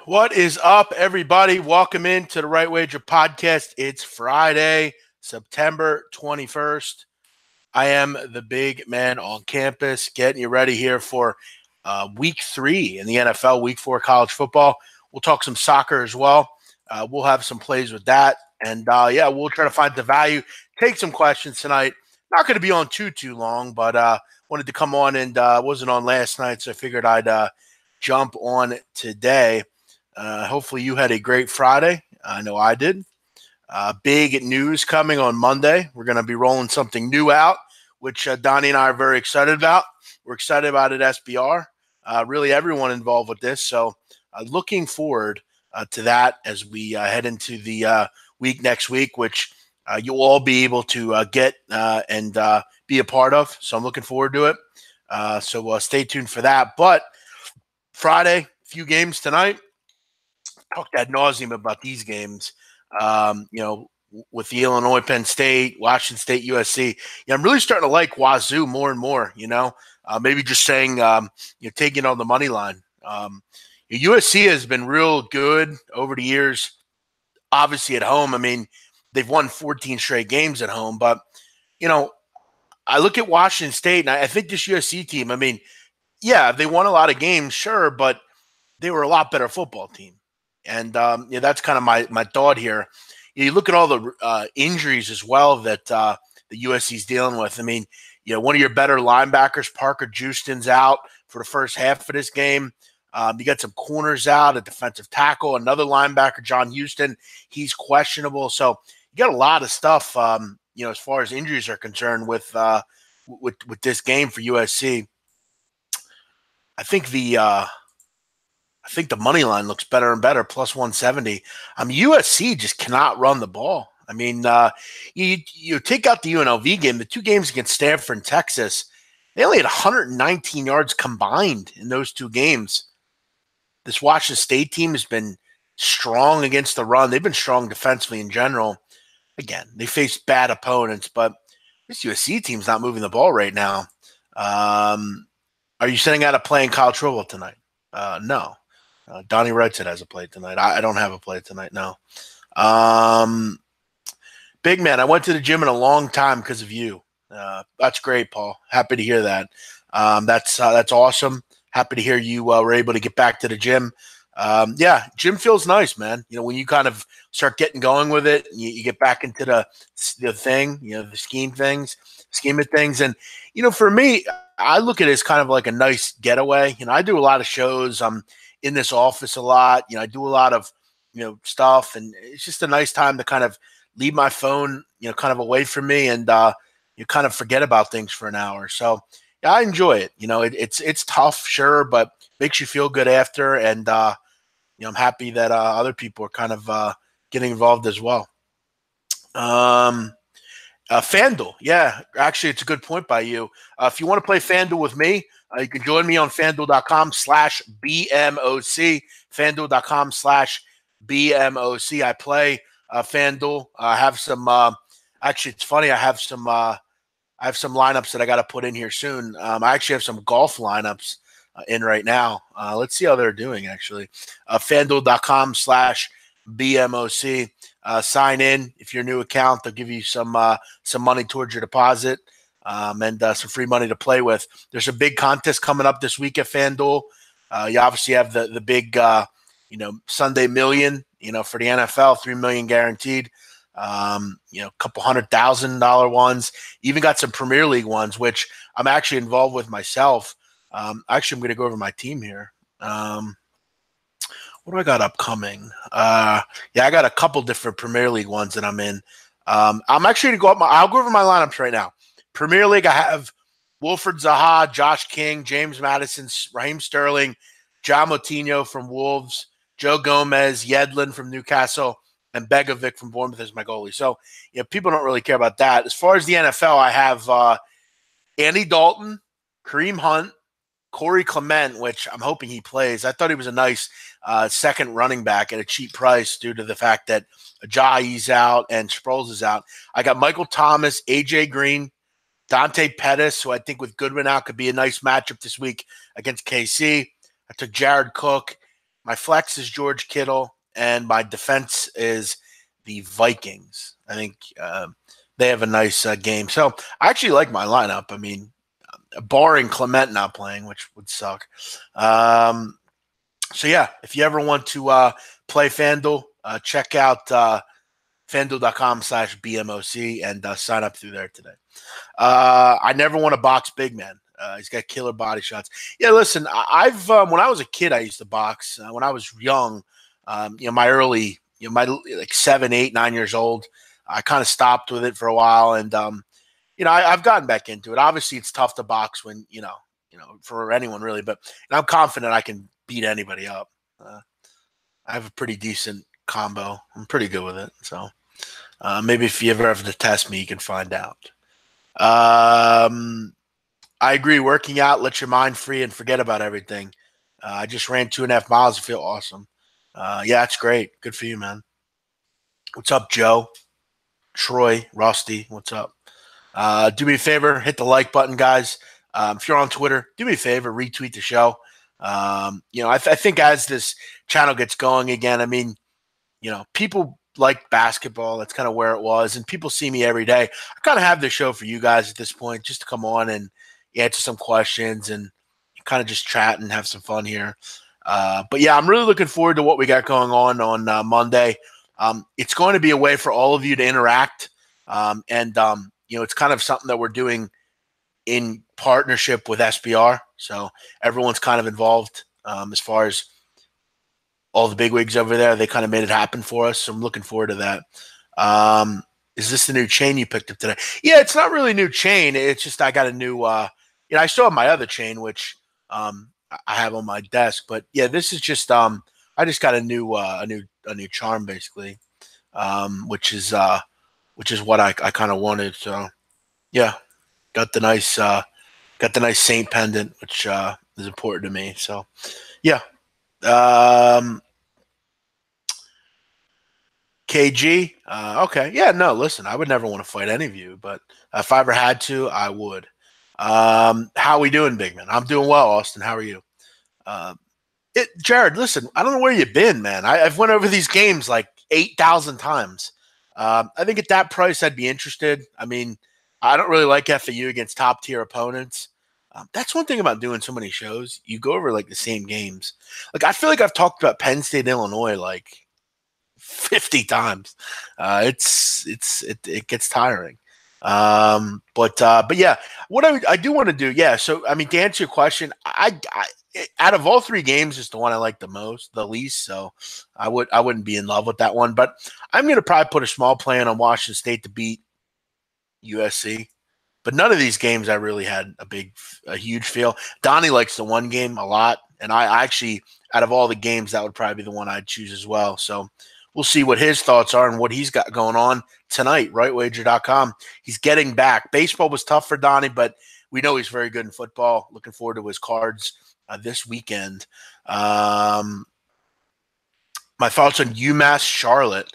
What is up, everybody? Welcome into the Right Wager podcast. It's Friday, September 21st. I am the big man on campus, getting you ready here for week 3 in the NFL, week 4 college football. We'll talk some soccer as well. We'll have some plays with that. And we'll try to find the value, take some questions tonight. Not going to be on too long, but wanted to come on and wasn't on last night, so I figured I'd jump on today. Hopefully you had a great Friday. I know I did. Big news coming on Monday. We're going to be rolling something new out, which Donnie and I are very excited about. We're excited about it at SBR. Really everyone involved with this. So looking forward to that as we head into the week next week, which you'll all be able to get and be a part of. So I'm looking forward to it. So stay tuned for that. But Friday, few games tonight. Talked ad nauseum about these games, with the Illinois, Penn State, Washington State, USC. I'm really starting to like Wazoo more and more, maybe just saying, taking on the money line. USC has been real good over the years, obviously at home. I mean, they've won 14 straight games at home, but, I look at Washington State and I think this USC team, I mean, yeah, they won a lot of games, sure, but they were a lot better football team. And that's kind of my thought here. You look at all the injuries as well that the USC is dealing with. I mean, one of your better linebackers, Parker Houston's out for the first half of this game. You got some corners out, a defensive tackle, another linebacker, John Houston. He's questionable. So you got a lot of stuff, as far as injuries are concerned with this game for USC. I think the money line looks better and better, plus 170. USC just cannot run the ball. I mean, you take out the UNLV game, the two games against Stanford and Texas, they only had 119 yards combined in those two games. This Washington State team has been strong against the run. They've been strong defensively in general. Again, they face bad opponents, but this USC team's not moving the ball right now. Are you sending out a play in college football tonight? No. Donnie Wright said has a play tonight. I don't have a play tonight, no. Big man, I went to the gym in a long time because of you. That's great, Paul. Happy to hear that. That's awesome. Happy to hear you were able to get back to the gym. Gym feels nice, man. When you kind of start getting going with it, and you get back into the thing, the scheme of things. And, for me, I look at it as kind of like a nice getaway. I do a lot of shows. I'm in this office a lot. I do a lot of, stuff, and it's just a nice time to kind of leave my phone, kind of away from me, and you kind of forget about things for an hour. So yeah, I enjoy it. It's tough, sure, but makes you feel good after. And I'm happy that other people are kind of getting involved as well. FanDuel, yeah, actually, it's a good point by you. If you want to play FanDuel with me, you can join me on FanDuel.com/BMOC. FanDuel.com/BMOC. I play FanDuel. I have some. Actually, it's funny. I have some lineups that I got to put in here soon. I actually have some golf lineups in right now. Let's see how they're doing. Actually, FanDuel.com/BMOC. Sign in if you're a new account. They'll give you some money towards your deposit. And some free money to play with. There's a big contest coming up this week at FanDuel. You obviously have the big, Sunday million, for the NFL, $3 million guaranteed. A couple $100,000 ones. Even got some Premier League ones, which I'm actually involved with myself. Actually, I'm going to go over my team here. What do I got upcoming? I got a couple different Premier League ones that I'm in. I'm actually going to I'll go over my lineups right now. Premier League, I have Wilfred Zaha, Josh King, James Madison, Raheem Sterling, John Moutinho from Wolves, Joe Gomez, Yedlin from Newcastle, and Begovic from Bournemouth as my goalie. So, people don't really care about that. As far as the NFL, I have Andy Dalton, Kareem Hunt, Corey Clement, which I'm hoping he plays. I thought he was a nice second running back at a cheap price due to the fact that Ajayi's out and Sproles is out. I got Michael Thomas, A.J. Green, Dante Pettis, who I think with Goodwin out could be a nice matchup this week against KC. I took Jared Cook, My flex is George Kittle, and my defense is the Vikings. I think they have a nice game. So I actually like my lineup. I mean, barring Clement not playing, which would suck. So yeah, if you ever want to play FanDuel, check out FanDuel.com/BMOC and sign up through there today. I never want to box big man. He's got killer body shots. Yeah, listen, I've when I was a kid, I used to box. When I was young, my early, my like 7, 8, 9 years old, I kind of stopped with it for a while, and I've gotten back into it. Obviously, it's tough to box when for anyone really, but I'm confident I can beat anybody up. I have a pretty decent combo. I'm pretty good with it. So maybe if you ever have to test me, you can find out. I agree. Working out, let your mind free and forget about everything. I just ran 2.5 miles. I feel awesome. Yeah, it's great. Good for you, man. What's up, Joe? Troy, Rusty, what's up? Do me a favor, hit the like button, guys. If you're on Twitter, do me a favor, retweet the show. I think as this channel gets going again, I mean, people like basketball. That's kind of where it was, and people see me every day. I kind of have the show for you guys at this point, just to come on and answer some questions and kind of just chat and have some fun here. But yeah, I'm really looking forward to what we got going on Monday. It's going to be a way for all of you to interact, and it's kind of something that we're doing in partnership with SBR. So everyone's kind of involved as far as all the bigwigs over there. They kind of made it happen for us. So I'm looking forward to that. Is this the new chain you picked up today? Yeah, it's not really a new chain. It's just I got a new, I still have my other chain, which I have on my desk. But yeah, this is just I just got a new charm basically, which is what I kind of wanted. So yeah, got the nice Saint pendant, which is important to me. So yeah. KG, okay, yeah, no, listen, I would never want to fight any of you, but if I ever had to, I would. How we doing, big man? I'm doing well, Austin. How are you? Jared, listen, I don't know where you've been, man. I've went over these games like 8,000 times. I think at that price, I'd be interested. I mean, I don't really like FAU against top tier opponents. That's one thing about doing so many shows. You go over like the same games. Like I feel like I've talked about Penn State, Illinois, like 50 times. It gets tiring. But yeah, what I do want to do, yeah. So I mean, to answer your question, I out of all 3 games, is the one I like the least. So I wouldn't be in love with that one. But I'm gonna probably put a small plan on Washington State to beat USC. But none of these games I really had a huge feel. Donnie likes the one game a lot, and I actually, out of all the games, that would probably be the one I'd choose as well. So we'll see what his thoughts are and what he's got going on tonight, rightwager.com. He's getting back. Baseball was tough for Donnie, but we know he's very good in football. Looking forward to his cards this weekend. My thoughts on UMass Charlotte.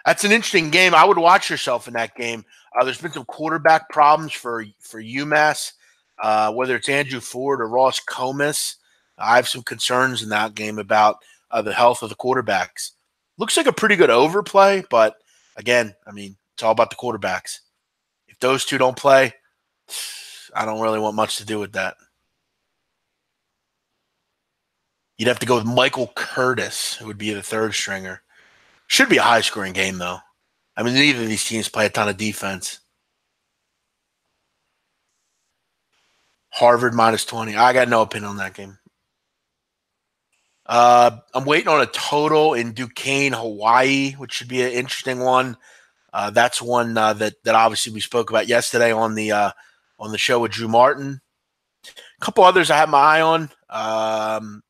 That's an interesting game. I would watch yourself in that game. There's been some quarterback problems for UMass, whether it's Andrew Ford or Ross Comas. I have some concerns in that game about the health of the quarterbacks. Looks like a pretty good overplay, but again, I mean, it's all about the quarterbacks. If those two don't play, I don't really want much to do with that. You'd have to go with Michael Curtis, who would be the third stringer. Should be a high-scoring game, though. I mean, neither of these teams play a ton of defense. Harvard -20. I got no opinion on that game. I'm waiting on a total in Duquesne, Hawaii, which should be an interesting one. That's one that obviously we spoke about yesterday on the show with Drew Martin. A couple others I have my eye on.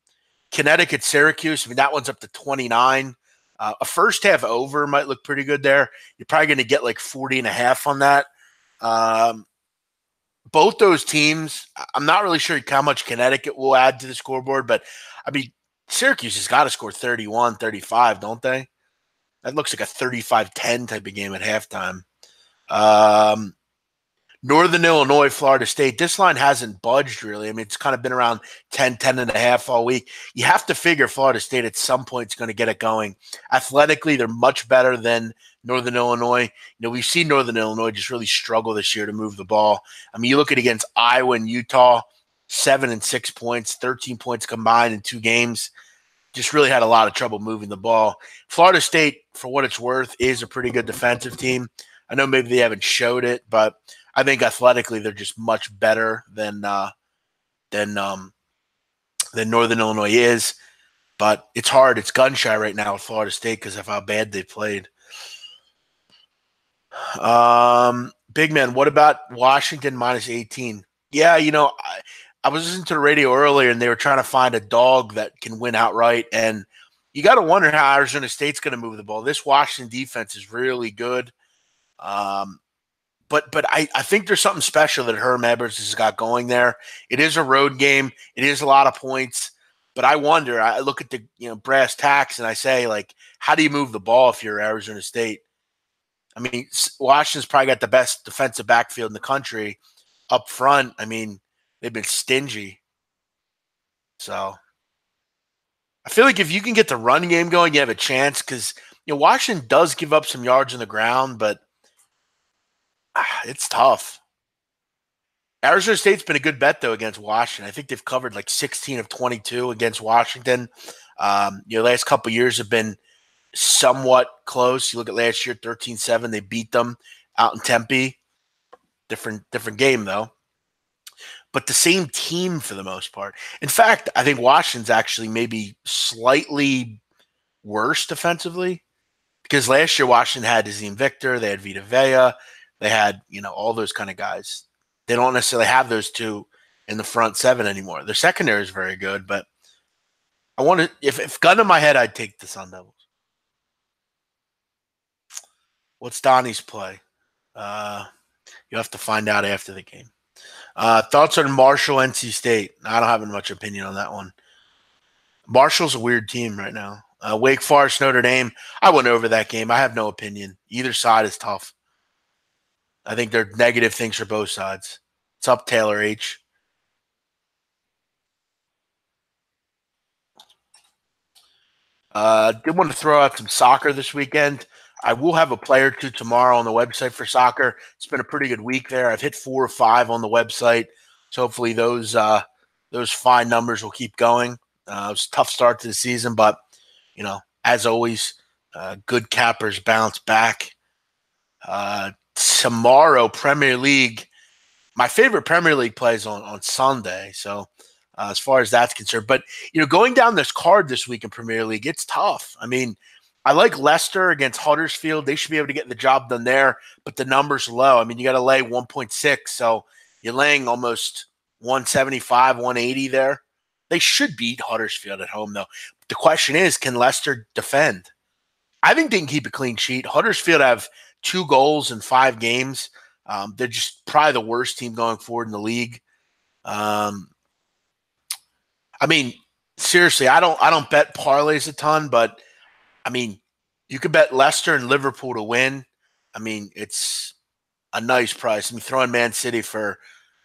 Connecticut, Syracuse. I mean, that one's up to 29. A first half over might look pretty good there. You're probably going to get like 40.5 on that. Both those teams, I'm not really sure how much Connecticut will add to the scoreboard, but I mean, Syracuse has got to score 31, 35, don't they? That looks like a 35-10 type of game at halftime. Northern Illinois, Florida State, this line hasn't budged really. I mean, it's kind of been around 10, 10 and a half all week. You have to figure Florida State at some point is going to get it going. Athletically, they're much better than Northern Illinois. We've seen Northern Illinois just really struggle this year to move the ball. I mean, you look at against Iowa and Utah, 7 and 6 points, 13 points combined in 2 games. Just really had a lot of trouble moving the ball. Florida State, for what it's worth, is a pretty good defensive team. I know maybe they haven't showed it, but I think athletically they're just much better than Northern Illinois is. But it's hard. It's gun shy right now with Florida State because of how bad they played. Big man, what about Washington minus 18? Yeah, I was listening to the radio earlier, and they were trying to find a dog that can win outright. And you got to wonder how Arizona State's going to move the ball. This Washington defense is really good. But I think there's something special that Herm Edwards has got going there. It is a road game. It is a lot of points. But I wonder, I look at the brass tacks and I say, like, how do you move the ball if you're Arizona State? I mean, Washington's probably got the best defensive backfield in the country up front. I mean, they've been stingy. So I feel like if you can get the run game going, you have a chance because Washington does give up some yards on the ground, but it's tough. Arizona State's been a good bet, though, against Washington. I think they've covered like 16 of 22 against Washington. Last couple of years have been somewhat close. You look at last year, 13-7. They beat them out in Tempe. Different game, though. But the same team for the most part. In fact, I think Washington's actually maybe slightly worse defensively because last year Washington had Azim Victor. They had Vita Vea. They had, all those kind of guys. They don't necessarily have those two in the front seven anymore. Their secondary is very good, but I want to – if gun to my head, I'd take the Sun Devils. What's Donnie's play? You have to find out after the game. Thoughts on Marshall, NC State? I don't have much opinion on that one. Marshall's a weird team right now. Wake Forest, Notre Dame. I went over that game. I have no opinion. Either side is tough. I think they're negative things for both sides. It's up, Taylor H. Did want to throw out some soccer this weekend. I will have a play or two tomorrow on the website for soccer. It's been a pretty good week there. I've hit 4 or 5 on the website. So hopefully those fine numbers will keep going. It was a tough start to the season, but, as always, good cappers bounce back. Tomorrow, Premier League. My favorite Premier League plays on Sunday. So as far as that's concerned. But, going down this card this week in Premier League, it's tough. I mean, I like Leicester against Huddersfield. They should be able to get the job done there, but the number's low. I mean, you got to lay 1.6, so you're laying almost 175, 180 there. They should beat Huddersfield at home, though. The question is, can Leicester defend? I think they can keep a clean sheet. Huddersfield have 2 goals in 5 games. They're just probably the worst team going forward in the league. I mean, seriously, I don't bet parlays a ton, but I mean, you could bet Leicester and Liverpool to win. I mean, it's a nice price. I mean, throwing Man City for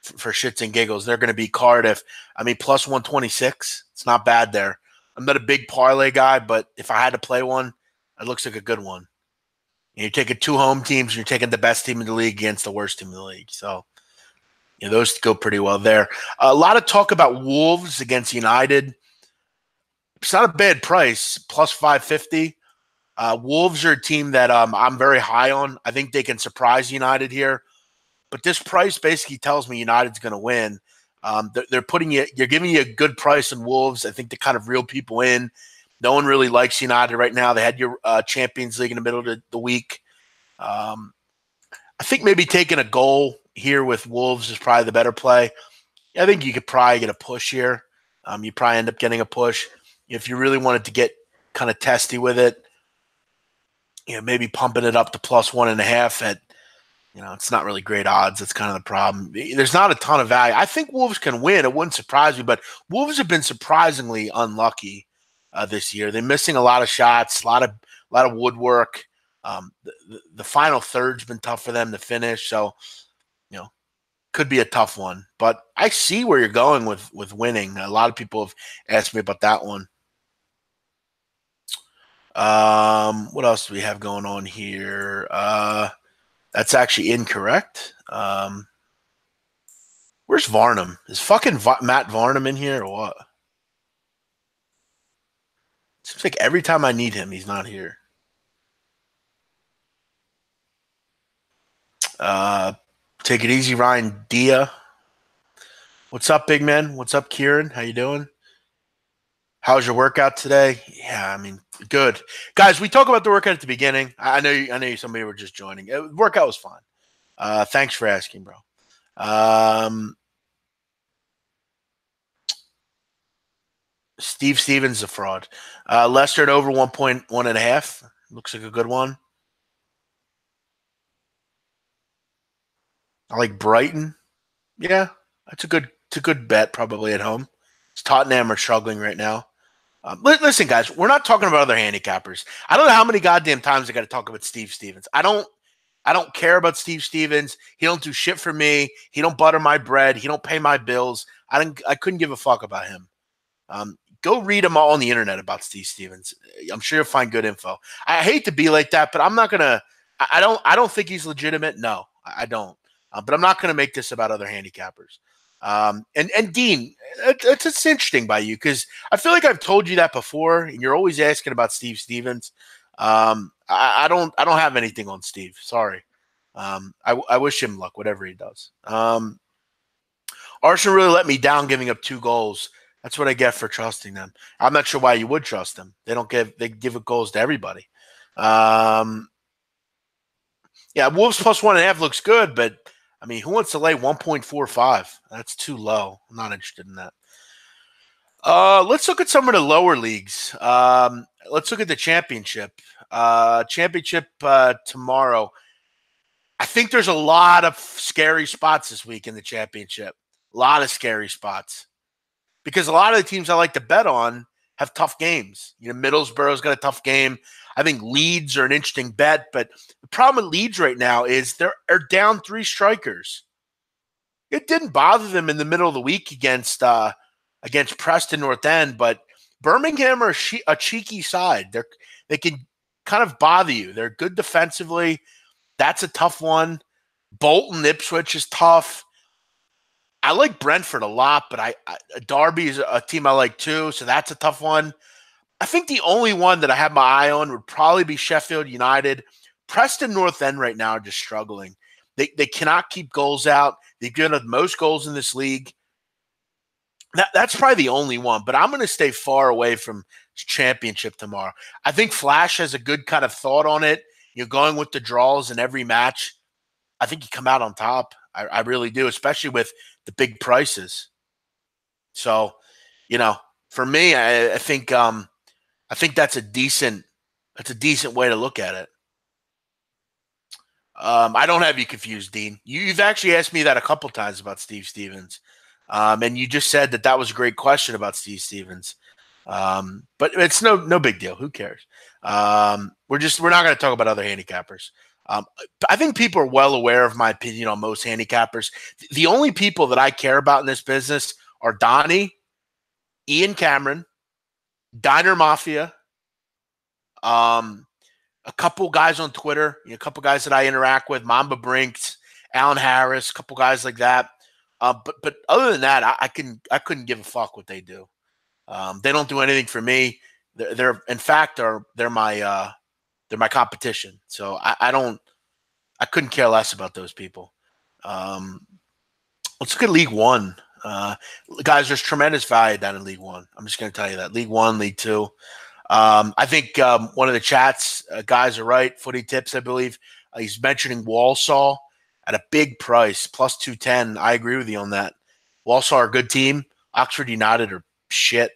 shits and giggles. They're going to beat Cardiff. I mean, plus 126. It's not bad there. I'm not a big parlay guy, but if I had to play one, it looks like a good one. You're taking 2 home teams, and you're taking the best team in the league against the worst team in the league. So, those go pretty well there. A lot of talk about Wolves against United. It's not a bad price, plus 550. Wolves are a team that I'm very high on. I think they can surprise United here. But this price basically tells me United's going to win. They're giving you a good price on Wolves. I think they kind of reel people in. No one really likes United right now. They had your Champions League in the middle of the week. I think maybe taking a goal here with Wolves is probably the better play. I think you could probably get a push here. You probably end up getting a push. If you really wanted to get kind of testy with it, maybe pumping it up to plus 1.5 at, it's not really great odds. That's kind of the problem. There's not a ton of value. I think Wolves can win. It wouldn't surprise me, but Wolves have been surprisingly unlucky this year. They're missing a lot of shots, a lot of woodwork. The final third's been tough for them to finish. So, could be a tough one. But I see where you're going with winning. A lot of people have asked me about that one. What else do we have going on here? That's actually incorrect. Where's Varnum? Is fucking Matt Varnum in here or what? Seems like every time I need him, he's not here. Take it easy, Ryan Dia. What's up, big man? What's up, Kieran? How you doing? How's your workout today? Yeah, I mean, good. Guys, we talk about the workout at the beginning. I know somebody were just joining. Workout was fun. Thanks for asking, bro. Steve Stevens is a fraud. Leicester at over 1.1.5. Looks like a good one. I like Brighton. Yeah, it's a good bet probably at home. Tottenham are struggling right now. Listen, guys, we're not talking about other handicappers. I don't know how many goddamn times I got to talk about Steve Stevens. I don't care about Steve Stevens. He don't do shit for me. He don't butter my bread. He don't pay my bills. I couldn't give a fuck about him. Go read them all on the internet about Steve Stevens. I'm sure you'll find good info. I hate to be like that, but I'm not gonna. I don't think he's legitimate. No, I don't. But I'm not gonna make this about other handicappers. And Dean, it's interesting by you because I feel like I've told you that before, and you're always asking about Steve Stevens. I don't have anything on Steve. Sorry. I wish him luck, whatever he does. Arsenal really let me down, giving up 2 goals. That's what I get for trusting them. I'm not sure why you would trust them. They give goals to everybody. Yeah, Wolves plus 1.5 looks good, but I mean, who wants to lay 1.45? That's too low. I'm not interested in that. Let's look at some of the lower leagues. Let's look at the championship. Championship tomorrow. I think there's a lot of scary spots this week in the championship. A lot of scary spots. Because a lot of the teams I like to bet on have tough games. You know, Middlesbrough's got a tough game. I think Leeds are an interesting bet, but the problem with Leeds right now is they're down 3 strikers. It didn't bother them in the middle of the week against Preston North End, but Birmingham are a cheeky side. They can kind of bother you. They're good defensively. That's a tough one. Bolton, Ipswich is tough. I like Brentford a lot, but Derby is a team I like too, so that's a tough one. I think the only one that I have my eye on would probably be Sheffield United. Preston North End right now are just struggling. They cannot keep goals out. They've given up most goals in this league. That's probably the only one, but I'm going to stay far away from championship tomorrow. I think Flash has a good kind of thought on it. You're going with the draws in every match. I think you come out on top. I really do, especially with the big prices. So, you know, for me, I think that's a decent way to look at it. I don't have you confused, Dean. You've actually asked me that a couple times about Steve Stevens, and you just said that was a great question about Steve Stevens. But it's no big deal. Who cares? We're not going to talk about other handicappers. I think people are well aware of my opinion on most handicappers. The only people that I care about in this business are Donnie, Ian Cameron, Diner Mafia, a couple guys on Twitter, a couple guys that I interact with, Mamba Brinks, Alan Harris, a couple guys like that. But other than that, I couldn't give a fuck what they do. They don't do anything for me. They're my competition. So I couldn't care less about those people. Let's look at League One. Guys, there's tremendous value down in League One. I'm just going to tell you that. League One, League Two. I think one of the chats guys are right. Footy Tips, I believe. He's mentioning Walsall at a big price, plus 210. I agree with you on that. Walsall are a good team. Oxford United are shit.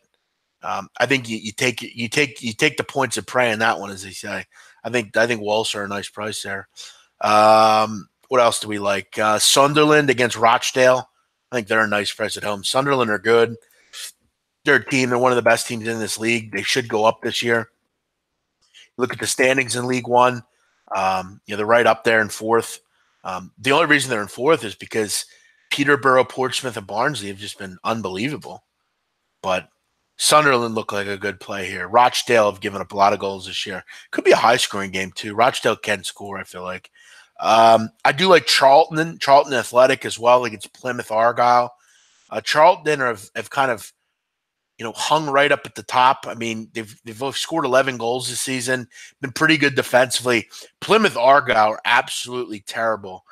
I think you take the points of prey in that one, as they say. I think Walsall are a nice price there. What else do we like? Sunderland against Rochdale. I think they're a nice price at home. Sunderland are good. They're a team. They're one of the best teams in this league. They should go up this year. Look at the standings in League One. They're right up there in 4th. The only reason they're in 4th is because Peterborough, Portsmouth, and Barnsley have just been unbelievable. But Sunderland look like a good play here. Rochdale have given up a lot of goals this year. Could be a high-scoring game, too. Rochdale can score, I feel like. I do like Charlton Athletic as well against Plymouth Argyle. Charlton have kind of hung right up at the top. I mean, they've both scored 11 goals this season, been pretty good defensively. Plymouth Argyle are absolutely terrible.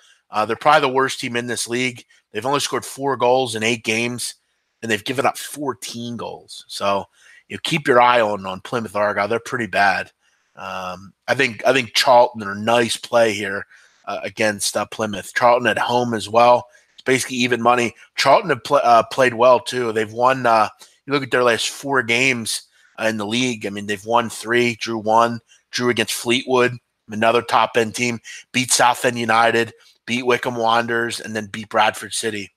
They're probably the worst team in this league. They've only scored 4 goals in 8 games, and they've given up 14 goals. So keep your eye on Plymouth Argyle. They're pretty bad. I think Charlton are a nice play here against Plymouth. Charlton at home as well. It's basically even money. Charlton have played well too. They've won. You look at their last 4 games in the league. I mean, they've won 3, drew 1, drew against Fleetwood, another top end team, beat Southend United, beat Wycombe Wanderers, and then beat Bradford City.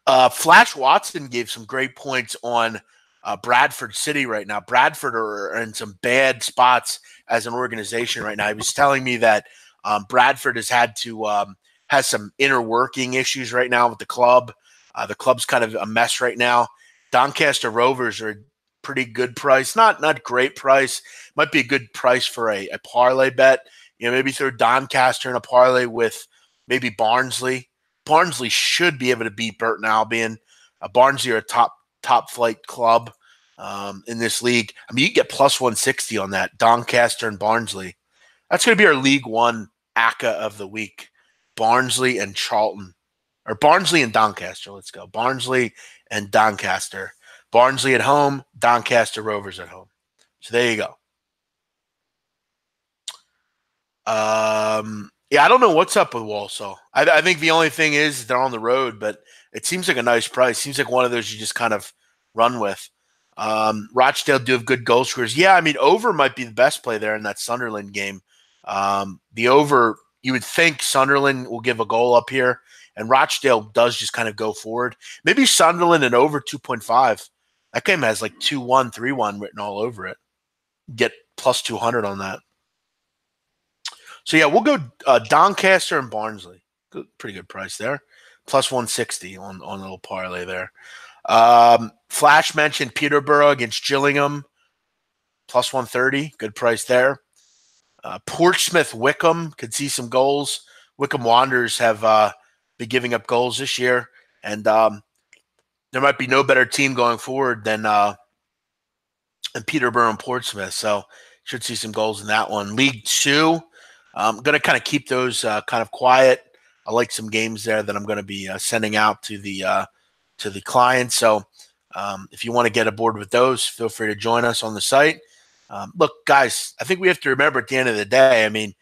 Flash Watson gave some great points on Bradford City right now. Bradford are in some bad spots as an organization right now. He was telling me that Bradford has some inner working issues right now with the club. The club's kind of a mess right now. Doncaster Rovers are a pretty good price, not great price. Might be a good price for a parlay bet. Maybe throw Doncaster in a parlay with maybe Barnsley. Barnsley should be able to beat Burton Albion. Barnsley are a top flight club in this league. I mean, you get plus 160 on that, Doncaster and Barnsley. That's going to be our League One ACCA of the week. Barnsley and Charlton. Or Barnsley and Doncaster. Let's go. Barnsley and Doncaster. Barnsley at home, Doncaster Rovers at home. So there you go. Yeah, I don't know what's up with Walsall. I think the only thing is they're on the road, but it seems like a nice price. Seems like one of those you just kind of run with. Rochdale do have good goal scorers. Yeah, I mean, over might be the best play there in that Sunderland game. The over, you would think Sunderland will give a goal up here, and Rochdale does just kind of go forward. Maybe Sunderland and over 2.5. That game has like 2-1, 3-1 written all over it. Get plus 200 on that. So, yeah, we'll go Doncaster and Barnsley. Pretty good price there. Plus 160 on a little parlay there. Flash mentioned Peterborough against Gillingham. Plus 130. Good price there. Portsmouth Wycombe could see some goals. Wycombe Wanderers have been giving up goals this year. And there might be no better team going forward than Peterborough and Portsmouth. So should see some goals in that one. League Two. I'm going to kind of keep those kind of quiet. I like some games there that I'm going to be sending out to the clients. So if you want to get aboard with those, feel free to join us on the site. Look, guys, I think we have to remember at the end of the day, I mean,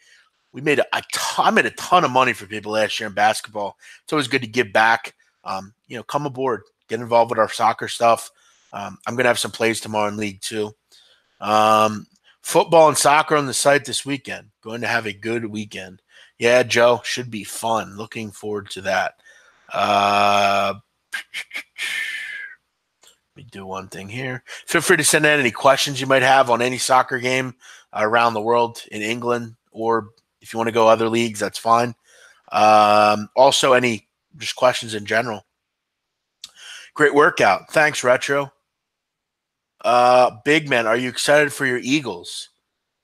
I made a ton of money for people last year in basketball. It's always good to give back. Come aboard, get involved with our soccer stuff. I'm going to have some plays tomorrow in League Two. Football and soccer on the site this weekend. Going to have a good weekend. Yeah, Joe, should be fun. Looking forward to that. Let me do one thing here. Feel free to send in any questions you might have on any soccer game around the world in England, or if you want to go other leagues, that's fine. Also, any just questions in general. Great workout. Thanks, Retro. Big man, are you excited for your Eagles?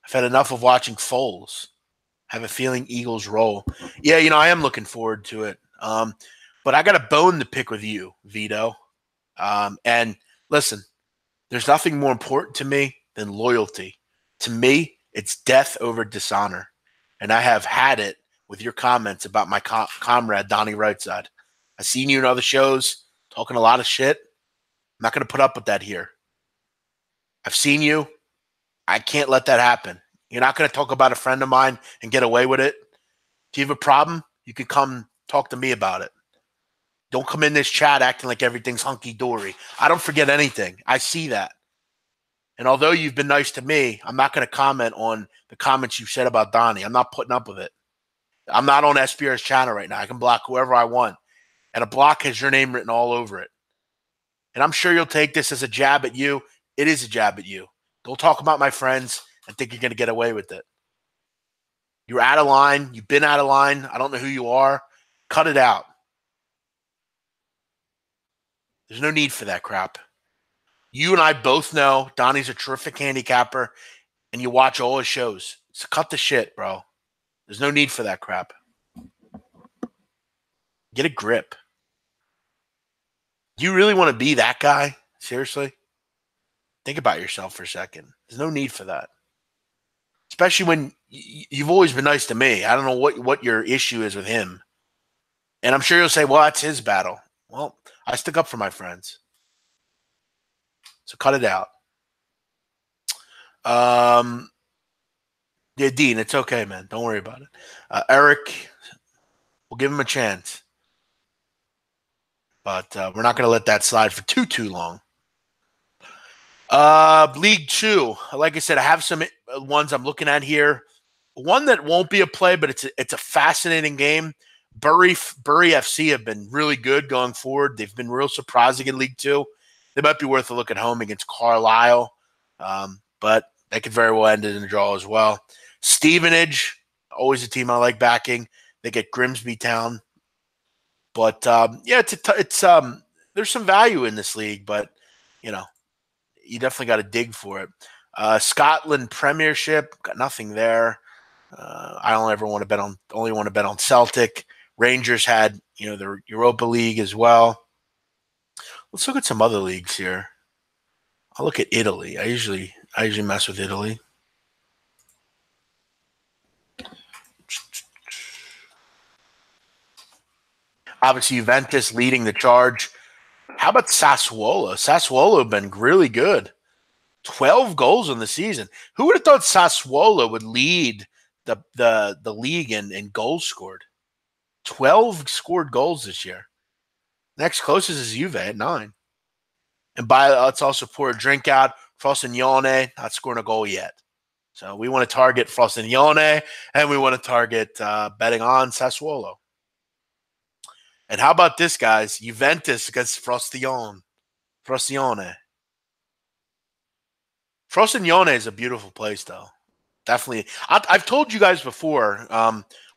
I've had enough of watching Foles. Have a feeling Eagles roll. Yeah, I am looking forward to it. But I got a bone to pick with you, Vito. And listen, there's nothing more important to me than loyalty. To me, it's death over dishonor. And I have had it with your comments about my comrade, Donnie Rightside. I've seen you in other shows talking a lot of shit. I'm not going to put up with that here. I've seen you. I can't let that happen. You're not going to talk about a friend of mine and get away with it. If you have a problem, you can come talk to me about it. Don't come in this chat acting like everything's hunky-dory. I don't forget anything. I see that. And although you've been nice to me, I'm not going to comment on the comments you've said about Donnie. I'm not putting up with it. I'm not on SBR's channel right now. I can block whoever I want. And a block has your name written all over it. And I'm sure you'll take this as a jab at you. It is a jab at you. Don't talk about my friends and think you're going to get away with it. You're out of line. You've been out of line. I don't know who you are. Cut it out. There's no need for that crap. You and I both know Donnie's a terrific handicapper, and you watch all his shows. So cut the shit, bro. There's no need for that crap. Get a grip. Do you really want to be that guy? Seriously? Think about yourself for a second. There's no need for that. Especially when you've always been nice to me. I don't know what your issue is with him. And I'm sure you'll say, well, that's his battle. Well, I stick up for my friends. So cut it out. Yeah, Dean, it's okay, man. Don't worry about it. Eric, we'll give him a chance. But we're not going to let that slide for too long. League Two. Like I said, I have some ones I'm looking at here. One that won't be a play, but it's a fascinating game. Bury FC have been really good going forward. They've been real surprising in League Two. They might be worth a look at home against Carlisle, but they could very well end it in a draw as well. Stevenage, always a team I like backing. They get Grimsby Town, but yeah, there's some value in this league, but you definitely got to dig for it. Scotland Premiership, got nothing there. I only want to bet on Celtic. Rangers had the Europa League as well. Let's look at some other leagues here. I'll look at Italy. I usually mess with Italy. Obviously, Juventus leading the charge. How about Sassuolo? Sassuolo have been really good. 12 goals in the season. Who would have thought Sassuolo would lead the league in goals scored? 12 scored goals this year. Next closest is Juve at 9. And let's also pour a drink out. Frosinone, not scoring a goal yet. So we want to target Frosinone, and we want to target betting on Sassuolo. And how about this, guys? Juventus against Frosinone. Frosinone is a beautiful place, though. Definitely. I've told you guys before,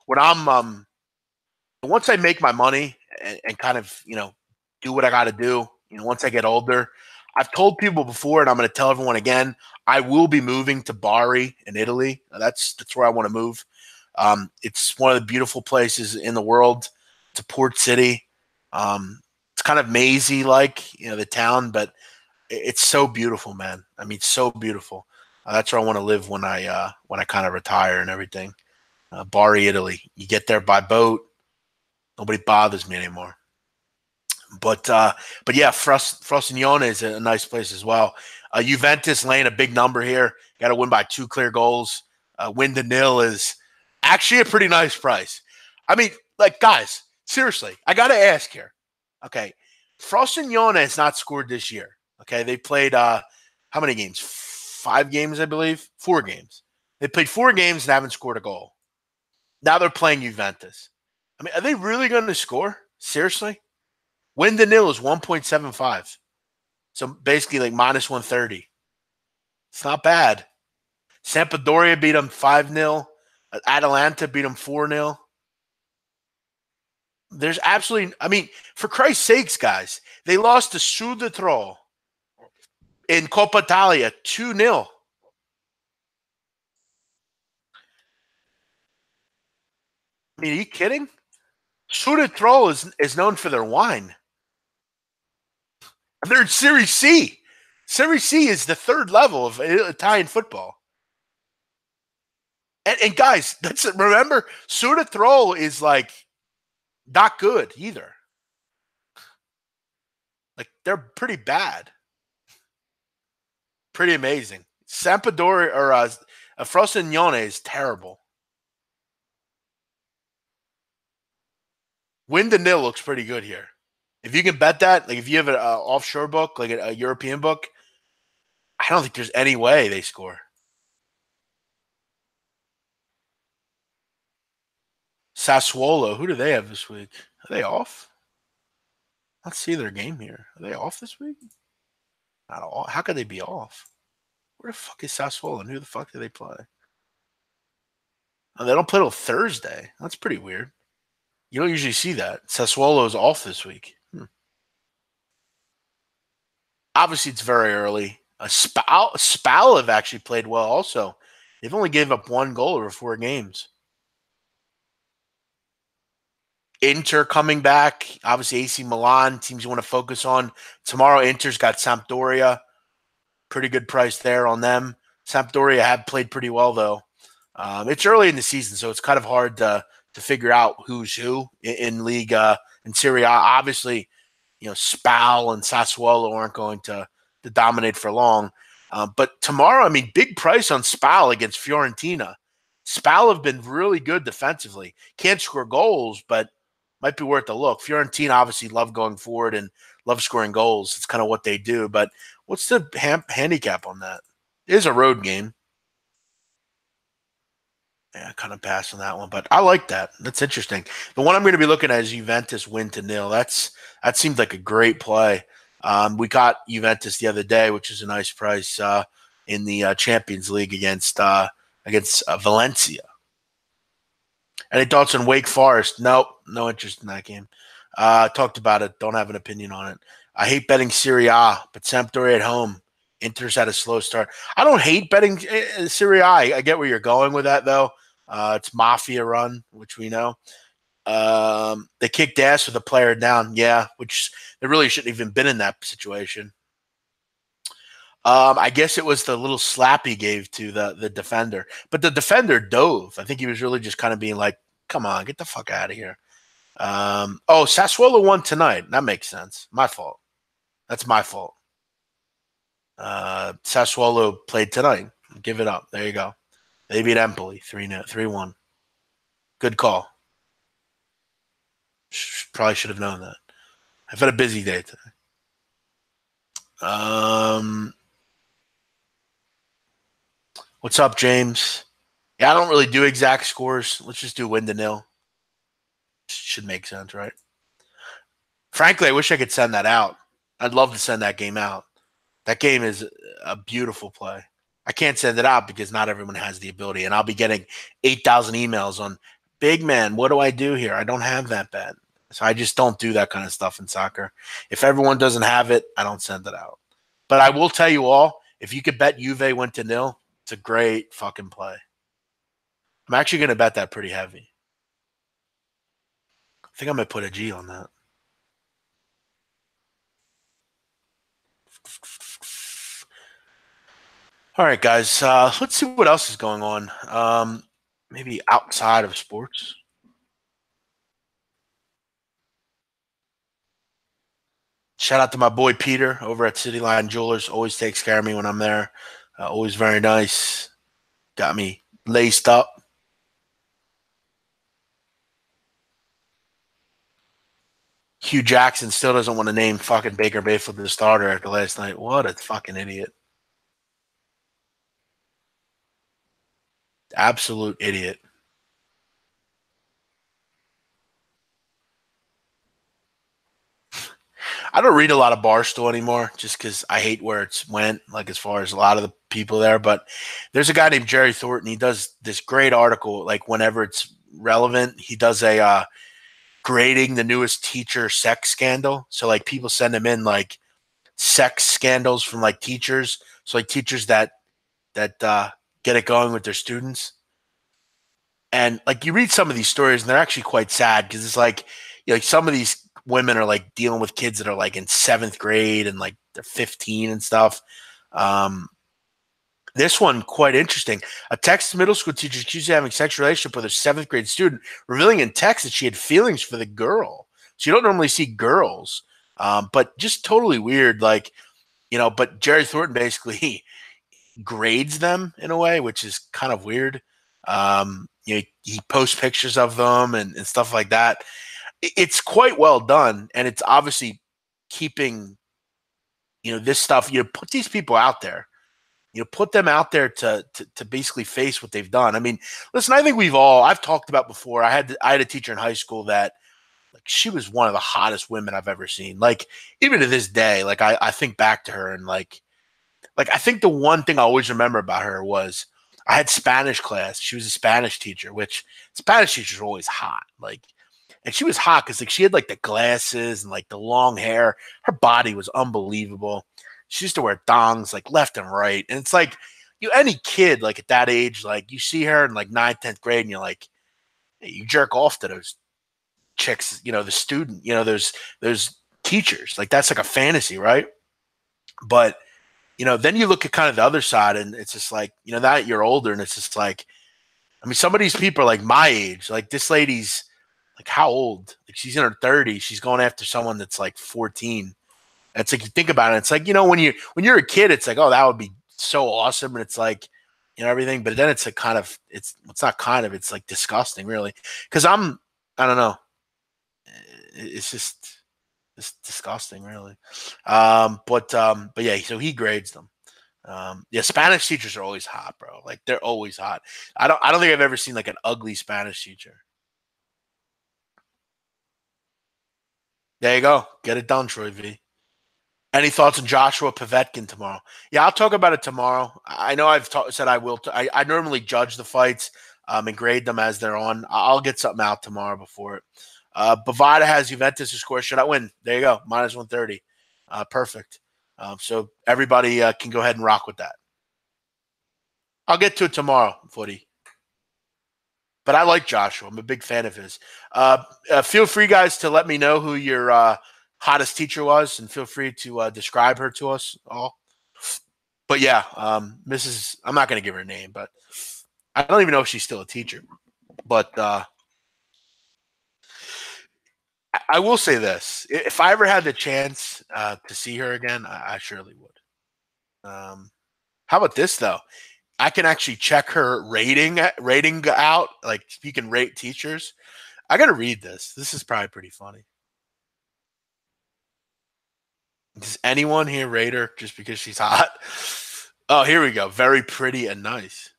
when I'm once I make my money and kind of, do what I got to do, once I get older, I've told people before, and I'm going to tell everyone again, I will be moving to Bari in Italy. That's where I want to move. It's one of the beautiful places in the world. It's a port city. It's kind of mazy like, the town, but it's so beautiful, man. I mean, so beautiful. That's where I want to live when I kind of retire and everything. Bari, Italy. You get there by boat. Nobody bothers me anymore. But yeah, Frosinone is a nice place as well. Juventus laying a big number here. Got to win by 2 clear goals. Win to nil is actually a pretty nice price. I mean, like, guys, seriously, I got to ask here. Okay, Frosinone has not scored this year. Okay, they played how many games? 5 games, I believe. 4 games. They played 4 games and haven't scored a goal. Now they're playing Juventus. I mean, are they really going to score? Seriously? Win to nil is 1.75. So basically like minus 130. It's not bad. Sampdoria beat them 5-0. Atalanta beat them 4-0. There's absolutely, I mean, for Christ's sakes, guys, they lost to Sudetro in Coppa Italia 2-0. I mean, are you kidding? Sudetro is known for their wine. They're in Serie C. Serie C is the 3rd level of Italian football. And guys, remember, Sudetro is like not good either. Like, they're pretty bad. Pretty amazing. Sampdoria or Frosinone is terrible. Win to nil looks pretty good here. If you can bet that, like if you have an offshore book, like a European book, I don't think there's any way they score. Sassuolo, who do they have this week? Are they off? Let's see their game here. Are they off this week? Not all. How could they be off? Where the fuck is Sassuolo and who the fuck do they play? Oh, they don't play till Thursday. That's pretty weird. You don't usually see that. Sassuolo is off this week. Obviously, it's very early. Spal have actually played well also. They've only gave up one goal over 4 games. Inter coming back. Obviously, AC Milan teams you want to focus on. Tomorrow, Inter's got Sampdoria. Pretty good price there on them. Sampdoria have played pretty well, though. It's early in the season, so it's kind of hard to figure out who's who in League in Serie A. Obviously, Spal and Sassuolo aren't going to dominate for long. But tomorrow, I mean, big price on Spal against Fiorentina. Spal have been really good defensively. Can't score goals, but might be worth a look. Fiorentina obviously love going forward and love scoring goals. It's kind of what they do. But what's the handicap on that? It is a road game. Yeah, I kind of passed on that one, but I like that. That's interesting. The one I'm going to be looking at is Juventus win to nil. That seemed like a great play. We got Juventus the other day, which is a nice price in the Champions League against Valencia. Any thoughts on Wake Forest? Nope, no interest in that game. Talked about it. Don't have an opinion on it. I hate betting Serie A, but Sampdoria at home. Inter's had a slow start. I don't hate betting Serie A. I get where you're going with that, though. It's mafia run, which we know. They kicked ass with a player down. Yeah, which they really shouldn't even been in that situation. I guess it was the little slap he gave to the defender, but the defender dove. I think he was really just kind of being like, "Come on, get the fuck out of here." Sassuolo won tonight. That makes sense. My fault. That's my fault. Sassuolo played tonight. Give it up. There you go. They beat Empoli 3-1. Good call. Probably should have known that. I've had a busy day today. What's up, James? Yeah, I don't really do exact scores. Let's just do win to nil. Should make sense, right? Frankly, I wish I could send that out. I'd love to send that game out. That game is a beautiful play. I can't send it out because not everyone has the ability, and I'll be getting 8,000 emails on, big man, what do I do here? I don't have that bet. So I just don't do that kind of stuff in soccer. If everyone doesn't have it, I don't send it out. But I will tell you all, if you could bet Juve went to nil, it's a great fucking play. I'm actually going to bet that pretty heavy. I think I'm going to put a G on that. All right, guys. Let's see what else is going on. Maybe outside of sports. Shout out to my boy Peter over at City Line Jewelers. Always takes care of me when I'm there. Always very nice. Got me laced up. Hugh Jackson still doesn't want to name fucking Baker Mayfield the starter after last night. What a fucking idiot. Absolute idiot. I don't read a lot of Barstool anymore just because I hate where it's went, like as far as a lot of the people there. But there's a guy named Jerry Thornton. He does this great article, like whenever it's relevant. He does a grading the newest teacher sex scandal. So like people send him in like sex scandals from like teachers. So like teachers that get it going with their students. And like you read some of these stories and they're actually quite sad because it's like, like some of these women are like dealing with kids that are like in 7th grade and like they're 15 and stuff. This one quite interesting. A Texas middle school teacher accused of having sexual relationship with a 7th grade student, revealing in text that she had feelings for the girl. So you don't normally see girls, but just totally weird. Like, but Jerry Thornton basically grades them in a way, which is kind of weird. He posts pictures of them and stuff like that. It's quite well done, and it's obviously keeping, this stuff. Put these people out there. Put them out there to basically face what they've done. I mean, listen, I think I've talked about before. I had a teacher in high school that, like, she was one of the hottest women I've ever seen. Like, even to this day, like I think back to her and like I think the one thing I always remember about her was I had Spanish class. She was a Spanish teacher, which Spanish teachers are always hot. Like, and she was hot because like she had like the glasses and like the long hair. Her body was unbelievable. she used to wear thongs like left and right. And it's like any kid like at that age, like you see her in like ninth, 10th grade, and you're like, hey, you jerk off to those chicks, the student, those teachers. Like that's like a fantasy, right? But then you look at kind of the other side, and it's just like, that you're older, and it's just like, I mean, some of these people are like my age. Like this lady's like how old? Like she's in her 30s. She's going after someone that's like 14. And it's like you think about it. It's like when you're a kid, it's like, oh, that would be so awesome, and it's like everything. But then it's a kind of it's not kind of it's like disgusting, really, because I don't know. It's just it's disgusting, really. But yeah, so he grades them. Yeah, Spanish teachers are always hot, bro. Like they're always hot. I don't think I've ever seen like an ugly Spanish teacher. There you go. Get it done, Troy V. Any thoughts on Joshua Povetkin tomorrow? Yeah, I'll talk about it tomorrow. I know said I will. I normally judge the fights and grade them as they're on. I'll get something out tomorrow before it. Bovada has Juventus to score. Should I win? There you go. Minus 130. Perfect. So everybody can go ahead and rock with that. I'll get to it tomorrow, Footy. But I like Joshua. I'm a big fan of his. Feel free, guys, to let me know who your hottest teacher was, and feel free to describe her to us all. But yeah, Mrs. I'm not going to give her a name, but I don't even know if she's still a teacher. But I will say this: if I ever had the chance to see her again, I surely would. How about this though? I can actually check her rating out. Like you can rate teachers. I got to read this. This is probably pretty funny. Does anyone here rate her just because she's hot? Oh, here we go. Very pretty and nice.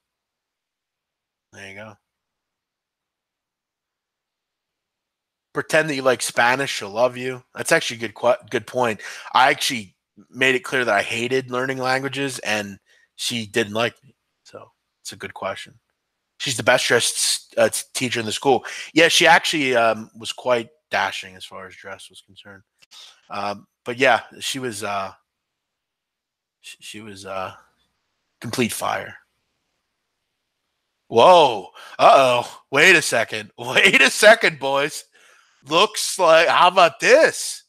There you go. Pretend that you like Spanish, she'll love you. That's actually a good point. I actually made it clear that I hated learning languages, and she didn't like me. So it's a good question. She's the best dressed teacher in the school. Yeah, she actually was quite dashing as far as dress was concerned. But yeah, she was complete fire. Whoa. Uh-oh. Wait a second. Wait a second, boys. Looks like, how about this?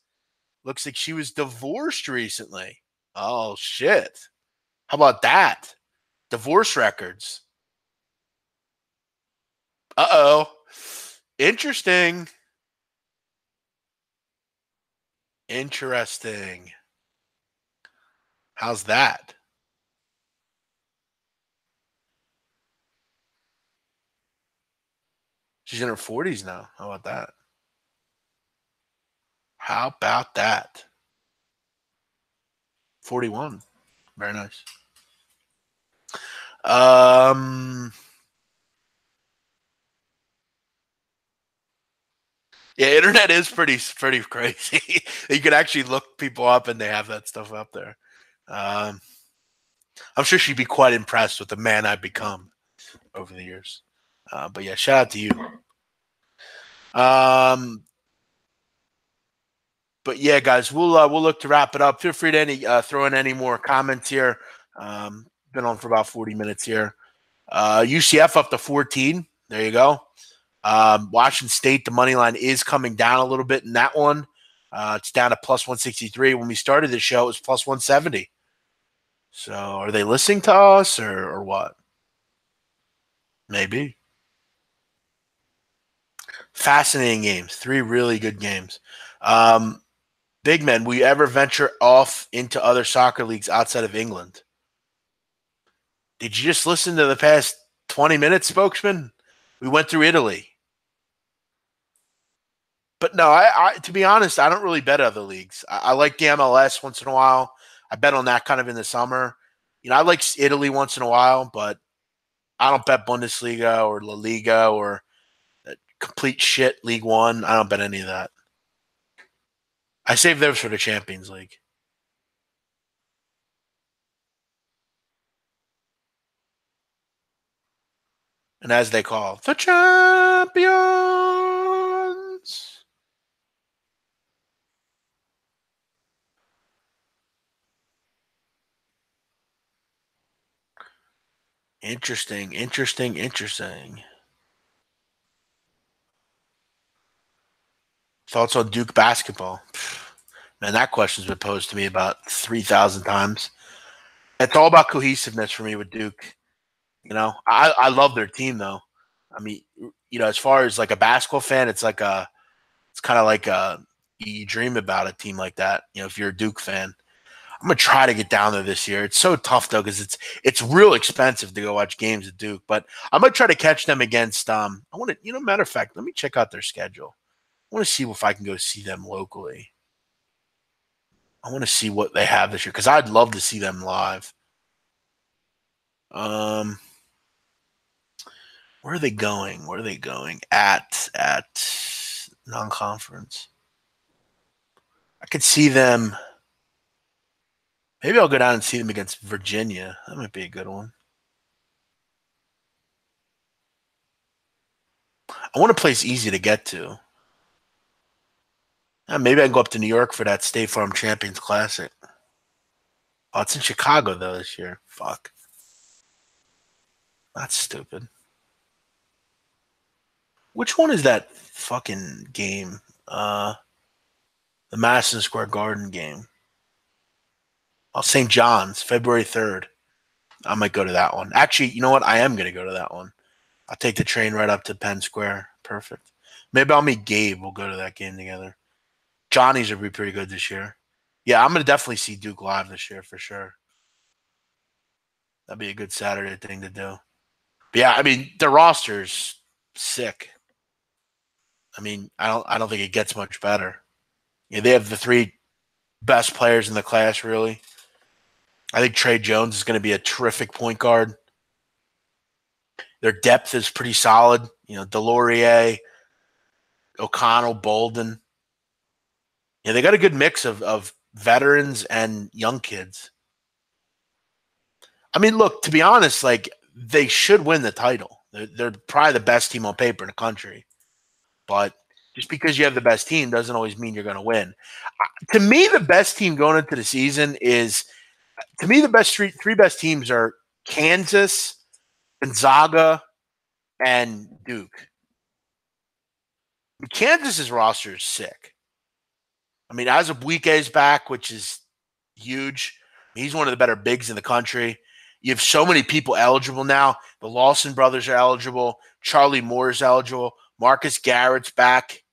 Looks like she was divorced recently. Oh, shit. How about that? Divorce records. Uh-oh. Interesting. Interesting. How's that? She's in her 40s now. How about that? How about that? 41. Very nice. Yeah, internet is pretty crazy. You can actually look people up, and they have that stuff up there. Um, I'm sure she'd be quite impressed with the man I've become over the years. But yeah, shout out to you. Um, but yeah, guys, we'll look to wrap it up. Feel free to throw in any more comments here. Been on for about 40 minutes here. UCF up to 14. There you go. Washington State, the money line is coming down a little bit in that one. It's down to plus 163. When we started the show, it was plus 170. So are they listening to us or what? Maybe. Fascinating games. 3 really good games. Big men, will you ever venture off into other soccer leagues outside of England? Did you just listen to the past 20 minutes, spokesman? We went through Italy. But no, I to be honest, I don't really bet other leagues. I like the MLS once in a while. I bet on that kind of in the summer. I like Italy once in a while, but I don't bet Bundesliga or La Liga or complete shit League One. I don't bet any of that. I save those for the Champions League. And as they call the champions. Interesting, interesting, interesting. Thoughts on Duke basketball? Man, that question's been posed to me about 3,000 times. It's all about cohesiveness for me with Duke. I love their team though. I mean, as far as like a basketball fan, it's kind of like you dream about a team like that. If you're a Duke fan, I'm gonna try to get down there this year. It's so tough though because it's real expensive to go watch games at Duke. But I'm gonna try to catch them against. I want to. Matter of fact, let me check out their schedule. I want to see if I can go see them locally. I want to see what they have this year because I'd love to see them live. Um, where are they going? Where are they going at non-conference? I could see them. Maybe I'll go down and see them against Virginia. That might be a good one. I want a place easy to get to. Maybe I can go up to New York for that State Farm Champions Classic. Oh, it's in Chicago though this year. Fuck. That's stupid. Which one is that fucking game? The Madison Square Garden game. Oh, St. John's, February 3rd. I might go to that one. Actually, you know what? I am going to go to that one. I'll take the train right up to Penn Square. Perfect. Maybe I'll meet Gabe. We'll go to that game together. Johnny's will be pretty good this year. Yeah, I'm going to definitely see Duke live this year for sure. That'd be a good Saturday thing to do. But yeah, I mean, the roster's sick. I mean, I don't think it gets much better. Yeah, they have the three best players in the class, really. I think Trey Jones is going to be a terrific point guard. Their depth is pretty solid. Delorier, O'Connell, Bolden. Yeah, they got a good mix of veterans and young kids. I mean, look, to be honest, like they should win the title. They're probably the best team on paper in the country. But just because you have the best team doesn't always mean you're going to win. To me, the best team going into the season is the best three best teams are Kansas, Gonzaga, and Duke. Kansas's roster is sick. I mean, as is back, which is huge. He's one of the better bigs in the country. You have so many people eligible now. The Lawson brothers are eligible. Charlie Moore is eligible. Marcus Garrett's back.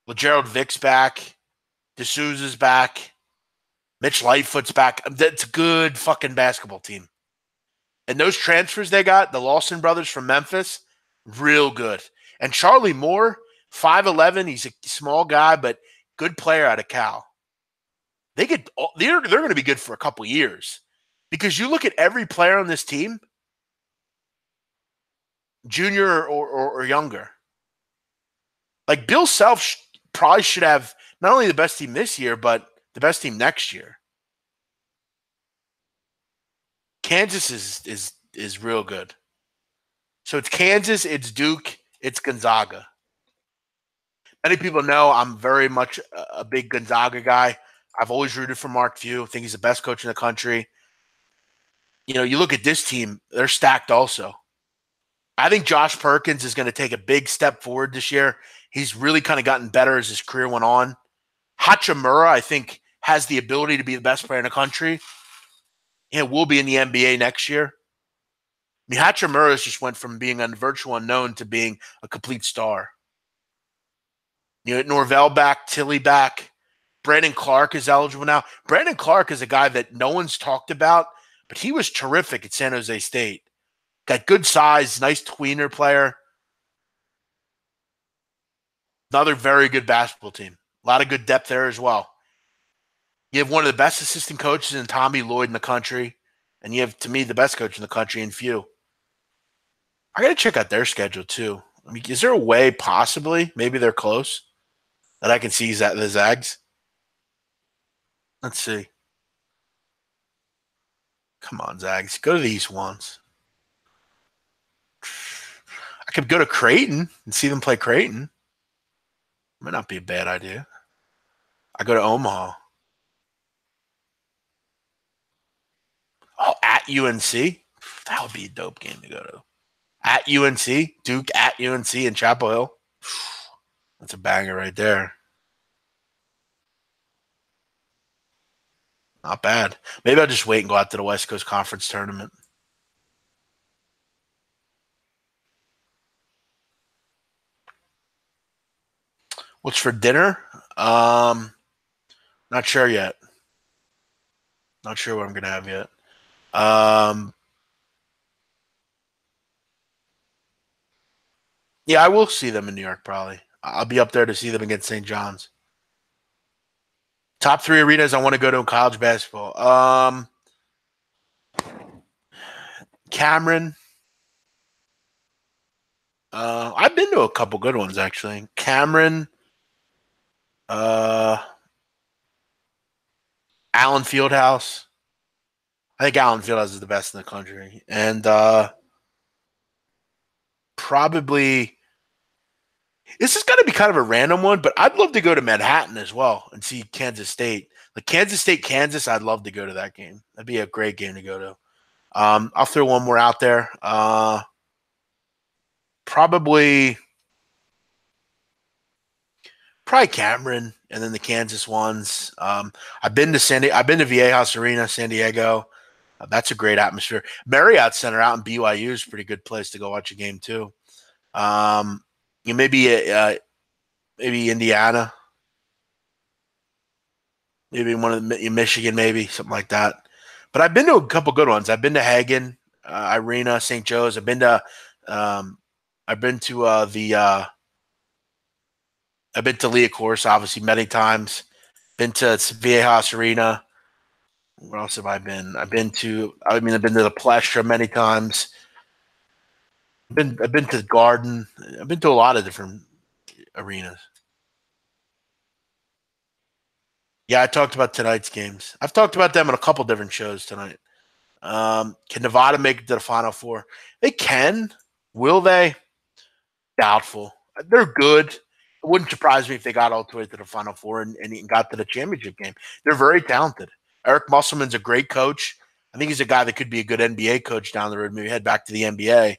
LeGerald Vick's back. D'Souza's back. Mitch Lightfoot's back. That's a good fucking basketball team. And those transfers they got, the Lawson brothers from Memphis, real good. And Charlie Moore, 5'11", he's a small guy, but good player out of Cal. They're going to be good for a couple years because you look at every player on this team, junior or younger. Like Bill Self probably should have not only the best team this year, but the best team next year. Kansas is real good. So it's Kansas, it's Duke, it's Gonzaga. Many people know I'm very much a big Gonzaga guy. I've always rooted for Mark Few. I think he's the best coach in the country. You look at this team, they're stacked also. I think Josh Perkins is going to take a big step forward this year. He's really kind of gotten better as his career went on. Hachimura, I think, has the ability to be the best player in the country. Will be in the NBA next year. I mean, Hachimura just went from being a virtual unknown to being a complete star. Norvell back, Tilly back. Brandon Clark is eligible now. Brandon Clark is a guy that no one's talked about, but he was terrific at San Jose State. Got good size, nice tweener player. Another very good basketball team. A lot of good depth there as well. You have one of the best assistant coaches in Tommy Lloyd in the country, and you have, to me, the best coach in the country in Few. I got to check out their schedule too. I mean, is there a way possibly, maybe they're close, that I can see the Zags? Let's see. Come on, Zags. Go to the East once. I could go to Creighton and see them play Creighton. Might not be a bad idea. I go to Omaha. Oh, at UNC. That would be a dope game to go to. At UNC, Duke at UNC in Chapel Hill. That's a banger right there. Not bad. Maybe I'll just wait and go out to the West Coast Conference tournament. What's for dinner? Not sure yet. Not sure what I'm gonna have yet. Yeah, I will see them in New York probably. I'll be up there to see them against St. John's. Top 3 arenas I want to go to in college basketball. Cameron. I've been to a couple good ones actually. Cameron. Uh, Allen Fieldhouse. I think Allen Fieldhouse is the best in the country, and probably this is going to be kind of a random one, but I'd love to go to Manhattan as well and see Kansas State. Like Kansas State, Kansas, I'd love to go to that game. That'd be a great game to go to. I'll throw one more out there. Probably Cameron, and then the Kansas ones. I've been to I've been to Viejas Arena, San Diego. That's a great atmosphere. Marriott Center out in BYU is a pretty good place to go watch a game too. Maybe Indiana, maybe one of the Michigan, maybe something like that. But I've been to a couple good ones. I've been to Hagen, Irena, St. Joe's. I've been to I've been to Leah Course, obviously, many times. Been to Viejas Arena. Where else have I been? I've been to the Plestra many times. I've been to the Garden. I've been to a lot of different arenas. Yeah, I talked about tonight's games. I've talked about them in a couple different shows tonight. Can Nevada make it to the Final Four? They can. Will they? Doubtful. They're good. It wouldn't surprise me if they got all the way to the Final Four and got to the championship game. They're very talented. Eric Musselman's a great coach. I think he's a guy that could be a good NBA coach down the road, maybe head back to the NBA.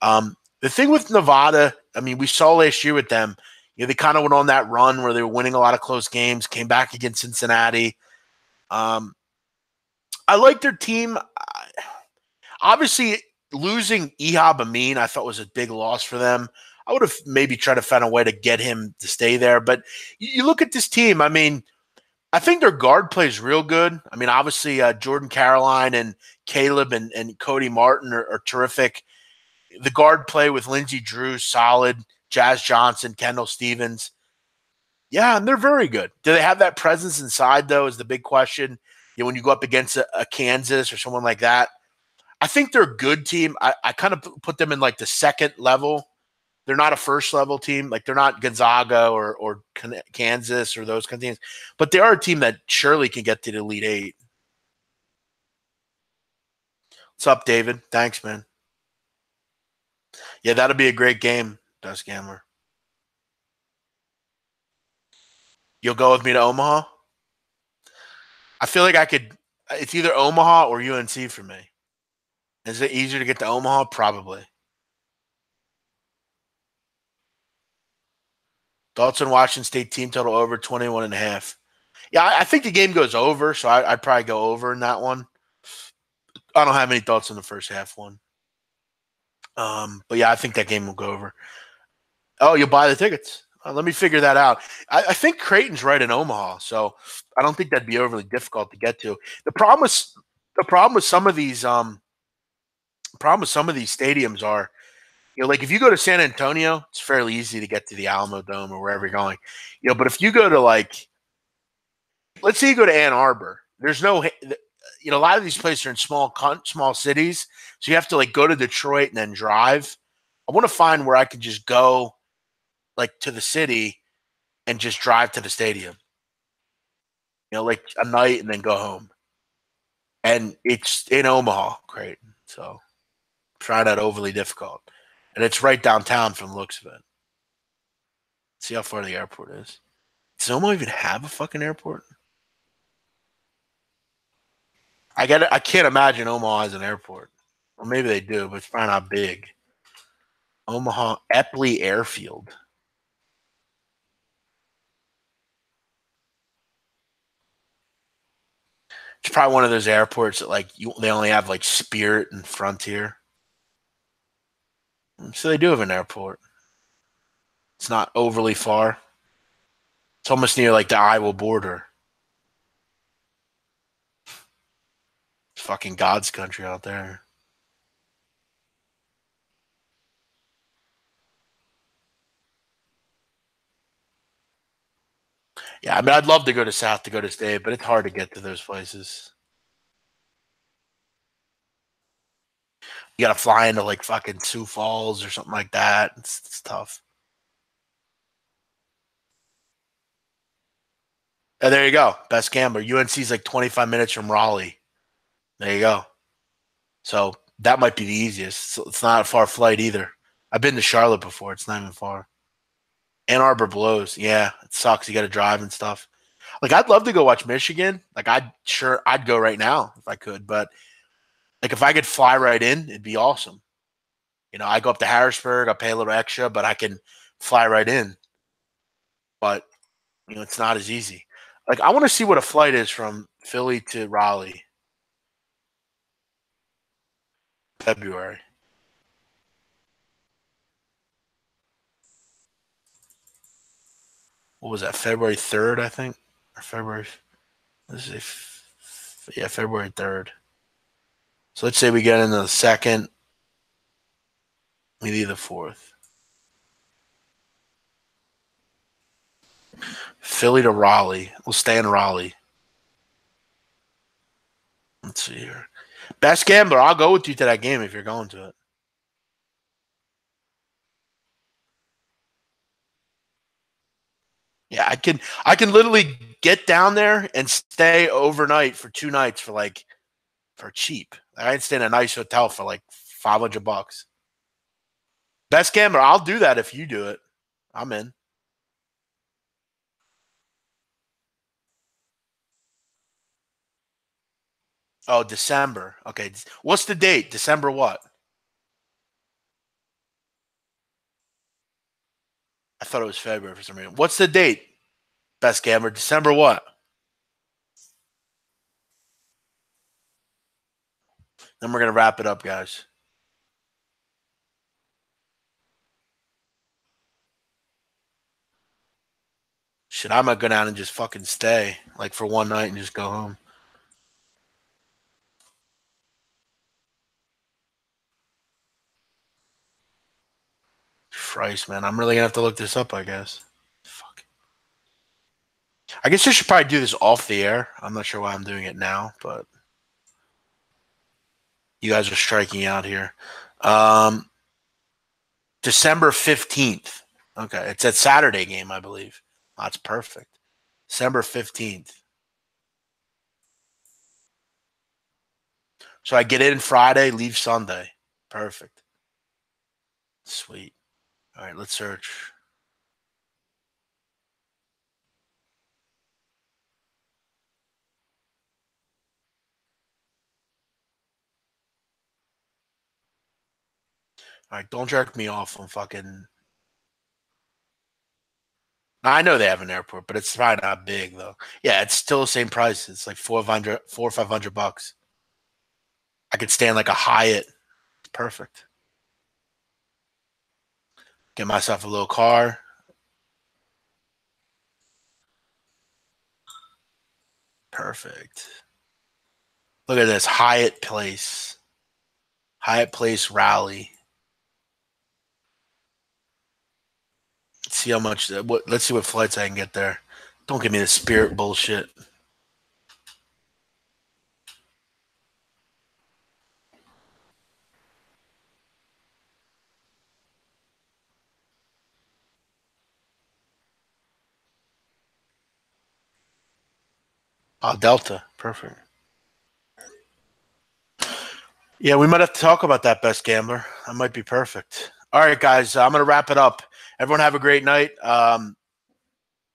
The thing with Nevada, I mean, we saw last year with them, they kind of went on that run where they were winning a lot of close games, came back against Cincinnati. I like their team. Obviously, losing Ehab Amin, I thought was a big loss for them. I would have maybe tried to find a way to get him to stay there. But you look at this team, I mean, I think their guard play is real good. I mean, obviously, Jordan Caroline and Caleb and Cody Martin are terrific. The guard play with Lindsey Drew, solid. Jazz Johnson, Kendall Stevens. Yeah, and they're very good. Do they have that presence inside, though, is the big question. When you go up against a Kansas or someone like that. I think they're a good team. I kind of put them in like the second level. They're not a first level team. Like they're not Gonzaga or Kansas or those kind of teams. But they are a team that surely can get to the Elite Eight. What's up, David? Thanks, man. Yeah, that'll be a great game, Dust Gambler. You'll go with me to Omaha? I feel like I could. It's either Omaha or UNC for me. Is it easier to get to Omaha? Probably. Thoughts on Washington State team total over 21.5. Yeah, I think the game goes over, so I'd probably go over in that one. I don't have any thoughts on the first half one. But yeah, I think that game will go over. Oh, you'll buy the tickets. Let me figure that out. I think Creighton's right in Omaha, so I don't think that'd be overly difficult to get to. The problem with some of these stadiums are, like if you go to San Antonio, it's fairly easy to get to the Alamo Dome or wherever you're going. But if you go to let's say you go to Ann Arbor, there's no, a lot of these places are in small cities, so you have to go to Detroit and then drive. I want to find where I can just go to the city and just drive to the stadium, like a night and then go home. And it's in Omaha, Creighton. So try not overly difficult. And it's right downtown from the looks of it. See how far the airport is. Does Omaha even have a fucking airport? I can't imagine Omaha has an airport. Well, maybe they do, but it's probably not big. Omaha Epley Airfield. It's probably one of those airports that they only have like Spirit and Frontier. So they do have an airport. It's not overly far. It's almost near like the Iowa border. It's fucking God's country out there. Yeah, I mean, I'd love to go to South Dakota State, but it's hard to get to those places. You got to fly into like fucking Sioux Falls or something like that. It's tough. And there you go. Best gambler. UNC's like 25 minutes from Raleigh. There you go. So that might be the easiest. So it's not a far flight either. I've been to Charlotte before. It's not even far. Ann Arbor blows. Yeah, it sucks. You got to drive and stuff. Like I'd love to go watch Michigan. Like I'd go right now if I could. But like if I could fly right in, it'd be awesome. I go up to Harrisburg. I pay a little extra, but I can fly right in. But it's not as easy. Like I want to see what a flight is from Philly to Raleigh, February. What was that? February 3rd, I think, or February. Let's see. Yeah, February 3rd. So let's say we get into the second, maybe the 4th. Philly to Raleigh. We'll stay in Raleigh. Let's see here. Best gambler. I'll go with you to that game if you're going to it. Yeah, I can literally get down there and stay overnight for 2 nights for cheap. I can stay in a nice hotel for like $500. Best gambler. I'll do that if you do it. I'm in. Oh, December. Okay. What's the date? December what? I thought it was February for some reason. What's the date? Best gambler. December what? Then we're gonna wrap it up, guys. Shit, I might go down and just fucking stay like for one night and just go home. Christ, man, I'm really gonna have to look this up. I guess. Fuck. I guess I should probably do this off the air. I'm not sure why I'm doing it now, but you guys are striking out here. Um, December 15th. Okay, it's a Saturday game, I believe. That's perfect. December 15th. So I get in Friday, leave Sunday. Perfect. Sweet. All right, let's search. All right, don't jerk me off on fucking. I know they have an airport, but it's probably not big though. Yeah, it's still the same price. It's like 400 or 500 bucks. I could stand like a Hyatt. Perfect. Get myself a little car. Perfect. Look at this Hyatt Place. Hyatt Place Rally. Let's see how much. Let's see what flights I can get there. Don't give me the Spirit bullshit. Oh, Delta. Perfect. Yeah, we might have to talk about that, best gambler. That might be perfect. All right, guys, I'm gonna wrap it up. Everyone have a great night.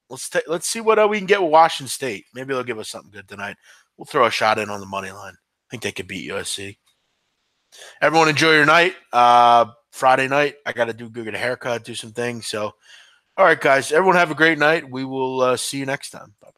Let's see what we can get with Washington State. Maybe they'll give us something good tonight. We'll throw a shot in on the money line. think they could beat USC. Everyone enjoy your night. Friday night, I got to go get a haircut, do some things. So, all right, guys, everyone have a great night. We will see you next time. Bye.